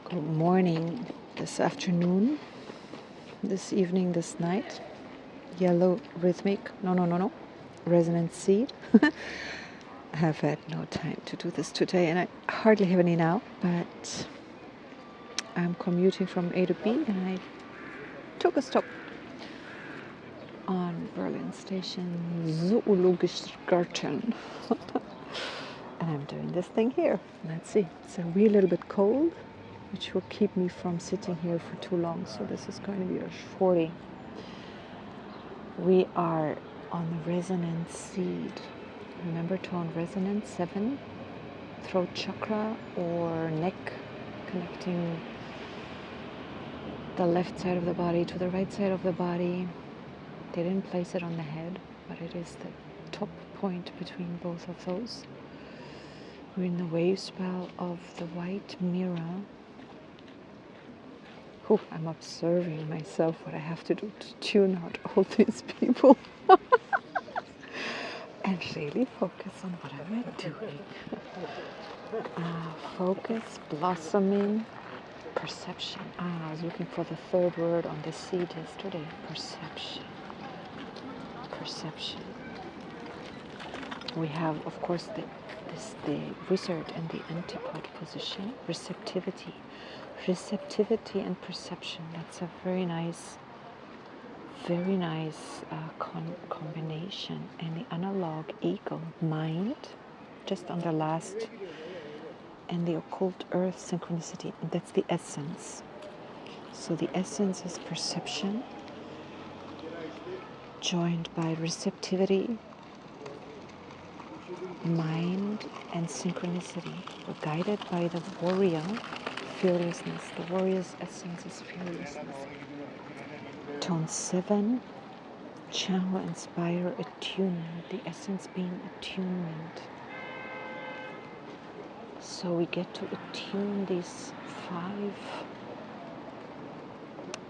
Good morning, this afternoon, this evening, this night. Yellow rhythmic, no, resonant seed. I have had no time to do this today, and I hardly have any now, but I'm commuting from A to B, and I took a stop on Berlin Station Zoologischer Garten. And I'm doing this thing here. Let's see, it's a wee little bit cold, which will keep me from sitting here for too long. So this is going to be a shorty. We are on the resonant seed. Remember tone resonant 7, throat chakra or neck, connecting the left side of the body to the right side of the body. They didn't place it on the head, but it is the top point between both of those. We're in the wave spell of the white mirror. I'm observing myself, what I have to do to tune out all these people and really focus on what I'm doing. Focus, blossoming, perception. I was looking for the third word on the seed yesterday. Perception. Perception. We have, of course, the wizard and the antipode position. Receptivity. Receptivity and perception. That's a very nice combination. And the analog eagle, mind, just on the last, and the occult earth synchronicity. That's the essence. So the essence is perception, joined by receptivity, mind, and synchronicity. We're guided by the warrior, fearlessness. The warrior's essence is fearlessness. Tone 7, channel, inspire, attunement. The essence being attunement. So we get to attune these 5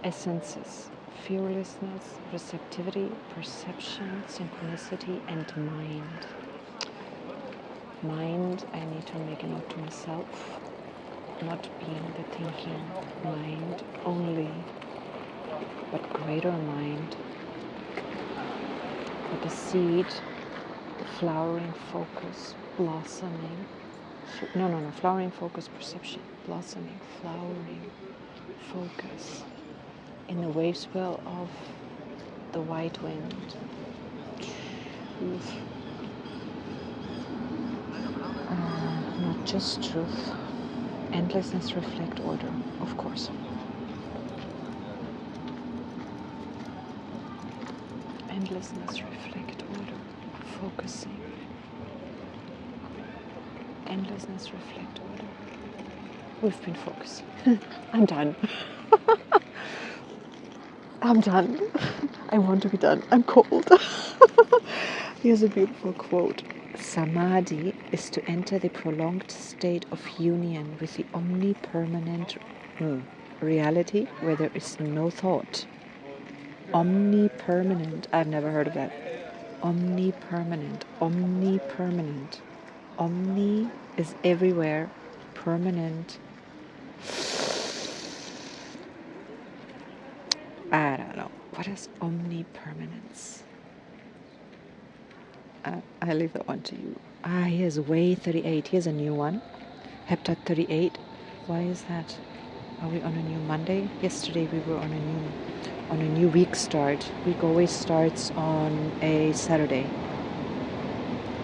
essences: fearlessness, receptivity, perception, synchronicity, and mind. Mind, I need to make a note to myself, not being the thinking mind only, but greater mind. But the seed, the flowering focus, blossoming. Flowering focus, perception, blossoming, flowering focus. In the wave swell of the white wind. Not just truth. Endlessness, reflect, order, of course. Endlessness, reflect, order, focusing. Endlessness, reflect, order. We've been focusing. I'm done. I'm done. I want to be done. I'm cold. Here's a beautiful quote. Samadhi is to enter the prolonged state of union with the omnipermanent reality where there is no thought. Omnipermanent. I've never heard of that. Omnipermanent. Omnipermanent. Omni is everywhere. Permanent. I don't know. What is omnipermanence? I leave that one to you. Here's Way 38. Here's a new one. Heptad 38. Why is that? Are we on a new Monday? Yesterday we were on a new week start. Week always starts on a Saturday.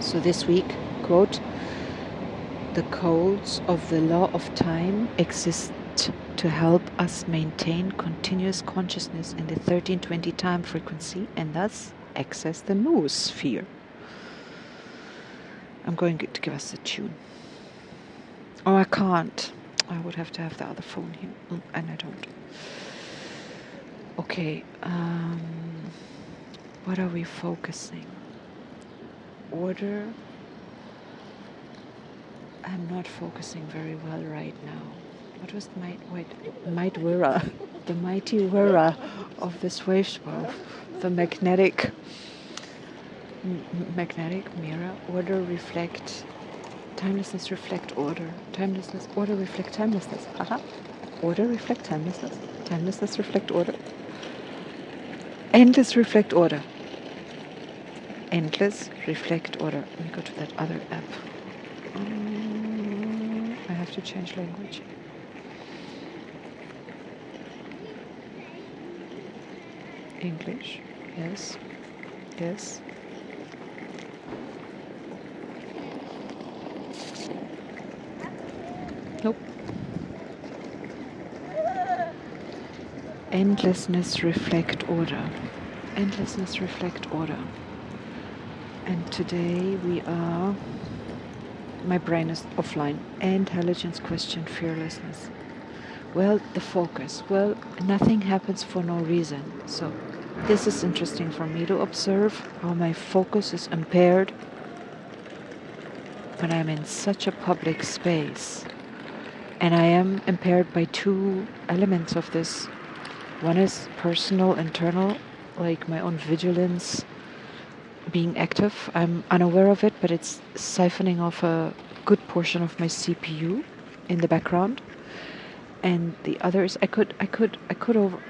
So this week, quote, the codes of the law of time exist to help us maintain continuous consciousness in the 1320 time frequency and thus access the noosphere. I'm going to give us a tune. Oh, I can't. I would have to have the other phone here, and I don't. Okay, what are we focusing? Order. I'm not focusing very well right now. What was the mighty Wira of this wave swell, the magnetic mirror, order, reflect, timelessness, reflect, order, timelessness, order, reflect, timelessness. Order reflect timelessness. Timelessness reflect order. Endless reflect order. Endless reflect order. Let me go to that other app. I have to change language. English. Yes. Yes. Nope. Endlessness reflect order. Endlessness reflect order. And today we are, my brain is offline. Intelligence question fearlessness. Well, the focus. Well, nothing happens for no reason. So this is interesting for me to observe how my focus is impaired when I'm in such a public space. And I am impaired by two elements of this. One is personal, internal, like my own vigilance being active. I'm unaware of it, but it's siphoning off a good portion of my CPU in the background. And the other is I could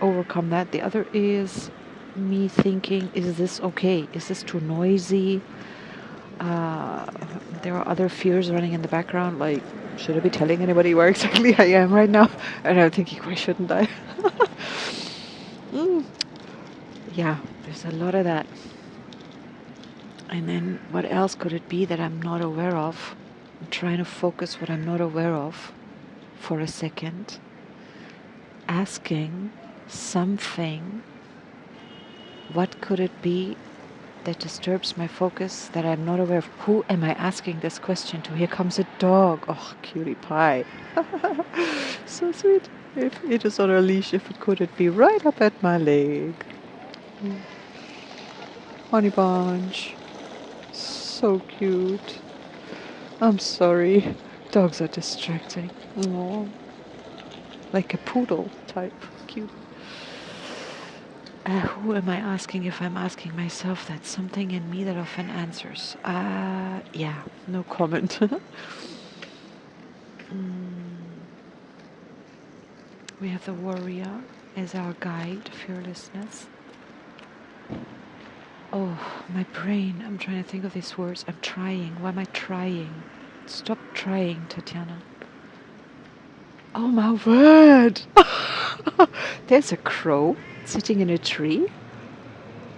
overcome that. The other is me thinking, is this okay? Is this too noisy? There are other fears running in the background, like, should I be telling anybody where exactly I am right now? And I'm thinking, why shouldn't I? Yeah, there's a lot of that. And then what else could it be that I'm not aware of? I'm trying to focus what I'm not aware of for a second. Asking something, what could it be that disturbs my focus that I'm not aware of? Who am I asking this question to? Here comes a dog. Oh, cutie pie. So sweet. If it is on a leash, if it could, it be right up at my leg. Honey bunch. So cute. I'm sorry. Dogs are distracting. Aww. Like a poodle type. Cute. Who am I asking if I'm asking myself? That's something in me that often answers. Yeah, no comment. We have the warrior as our guide, fearlessness. Oh, my brain. I'm trying to think of these words. I'm trying. Why am I trying? Stop trying, Tatiana. Oh, my word. There's a crow sitting in a tree.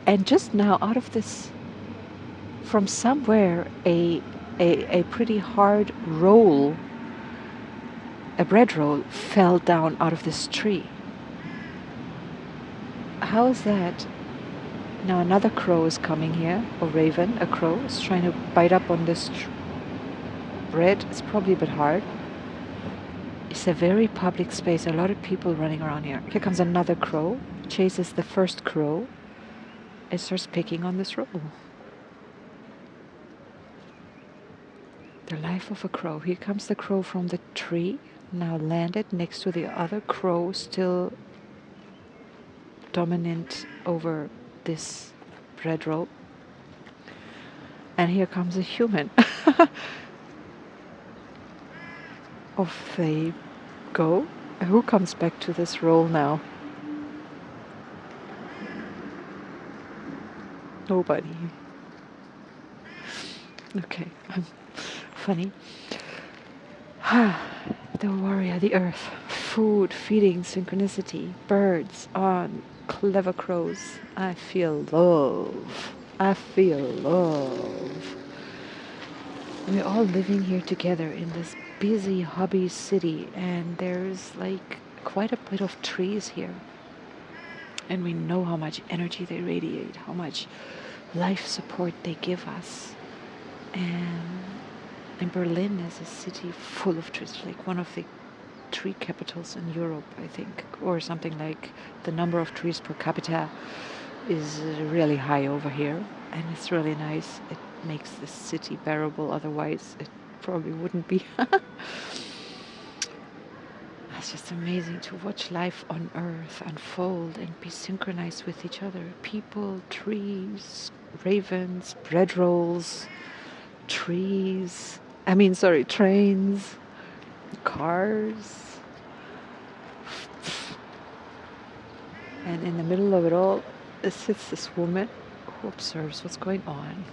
And just now, out of this, from somewhere, a pretty hard roll, a bread roll, fell down out of this tree. How is that? Now another crow is coming here, or raven, a crow, is trying to bite up on this bread. It's probably a bit hard. It's a very public space, a lot of people running around here. Here comes another crow, chases the first crow, and starts picking on this roll. The life of a crow. Here comes the crow from the tree, now landed next to the other crow, still dominant over this bread roll. And here comes a human. Off they go. Who comes back to this roll now? Nobody. Okay, funny. The warrior, the earth, food, feeding, synchronicity, birds, on, clever crows. I feel love. I feel love. We're all living here together in this busy hobby city, and there's like quite a bit of trees here. And we know how much energy they radiate, how much life support they give us. And Berlin is a city full of trees, like one of the tree capitals in Europe, I think, or something like the number of trees per capita is really high over here, and it's really nice. It makes the city bearable, otherwise it probably wouldn't be. It's just amazing to watch life on Earth unfold and be synchronized with each other. People, trees, ravens, bread rolls, trains, cars, And in the middle of it all sits this woman who observes what's going on,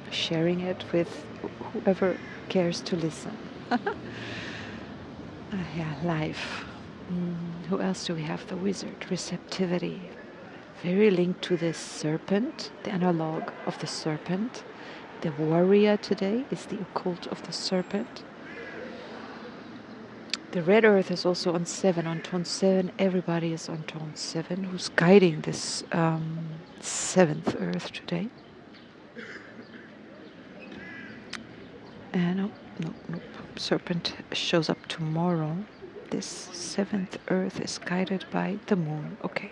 sharing it with whoever cares to listen. Yeah, life. Who else do we have? The wizard, receptivity. Very linked to the serpent, the analog of the serpent. The warrior today is the occult of the serpent. The red earth is also on 7, on tone 7. Everybody is on tone 7 who's guiding this 7th earth today. And no. Serpent shows up tomorrow. This 7th earth is guided by the moon. Okay.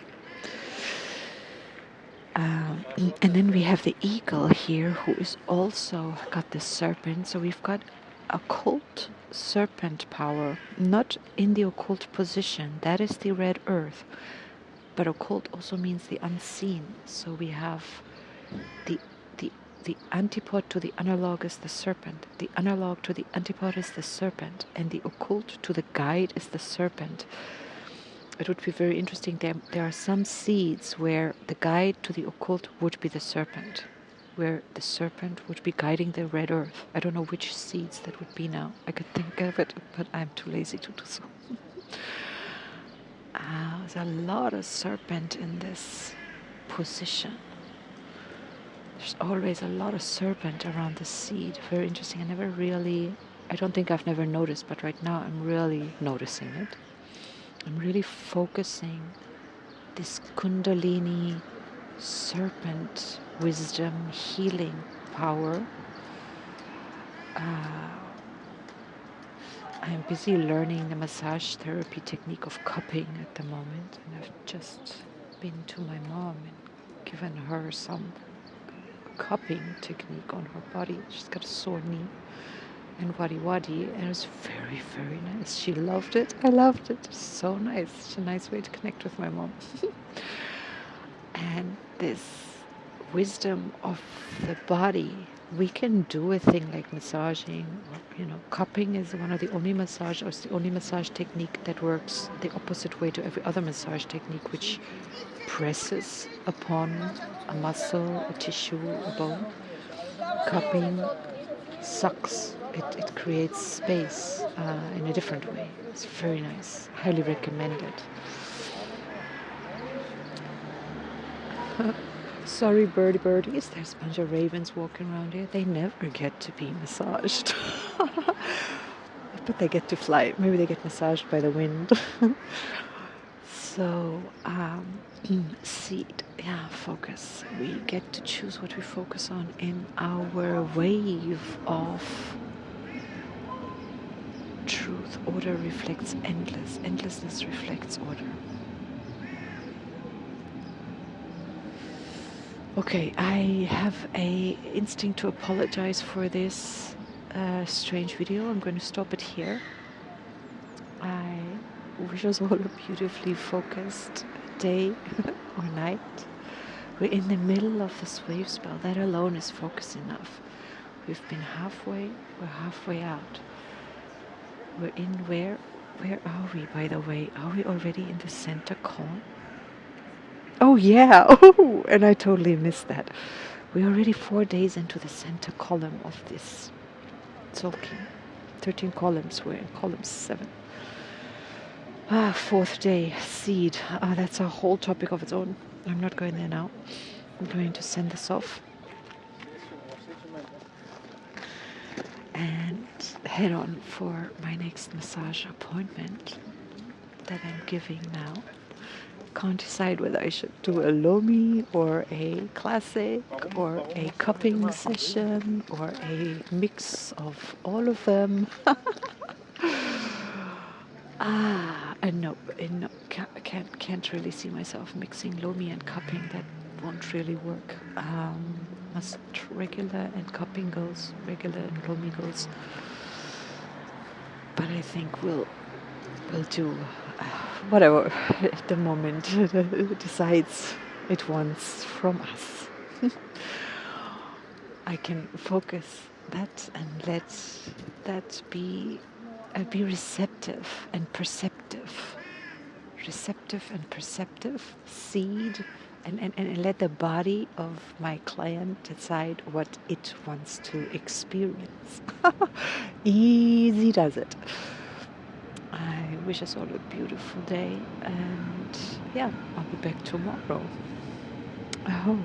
And then we have the eagle here who is also got the serpent. So we've got occult serpent power, not in the occult position. That is the red earth. But occult also means the unseen. So we have the the antipode to the analog is the serpent. The analog to the antipode is the serpent. And the occult to the guide is the serpent. It would be very interesting. There are some seeds where the guide to the occult would be the serpent, where the serpent would be guiding the red earth. I don't know which seeds that would be now. I could think of it, but I'm too lazy to do so. There's a lot of serpent in this position. There's always a lot of serpent around the seed. Very interesting. I don't think I've never noticed, but right now I'm really noticing it. I'm really focusing this Kundalini serpent wisdom healing power. I'm busy learning the massage therapy technique of cupping at the moment, and I've just been to my mom and given her some cupping technique on her body. She's got a sore knee and wadi, and it was very, very nice. She loved it. I loved it. So nice. It's a nice way to connect with my mom. And this wisdom of the body, we can do a thing like massaging, or, cupping is one of the only massage, or it's the only massage technique that works the opposite way to every other massage technique, which presses upon a muscle, a tissue, a bone. Cupping sucks. It creates space in a different way. It's very nice. Highly recommended. Sorry, birdies. There's a bunch of ravens walking around here. They never get to be massaged. But they get to fly. Maybe they get massaged by the wind. So, seed. Yeah, focus. We get to choose what we focus on in our wave of truth. Order reflects endless. Endlessness reflects order. Okay, I have a instinct to apologize for this strange video. I'm going to stop it here. I wish us all a beautifully focused day or night. We're in the middle of this wave spell. That alone is focus enough. We've been halfway. We're halfway out. We're in where are we, by the way? Are we already in the center column? Oh, yeah. Oh, and I totally missed that. We're already 4 days into the center column of this Tzolk'in. 13 columns. We're in column 7. 4th day, seed. That's a whole topic of its own. I'm not going there now. I'm going to send this off and head on for my next massage appointment that I'm giving now. Can't decide whether I should do a Lomi or a classic or a cupping session or a mix of all of them. No, can't really see myself mixing Lomi and cupping. That won't really work. Must regular and cupping goes, regular and Lomi goes. But I think we'll do whatever the moment decides it wants from us. I can focus that and let that be receptive and perceptive. receptive and perceptive seed, and let the body of my client decide what it wants to experience. Easy does it. I wish us all a beautiful day, and yeah, I'll be back tomorrow. Oh.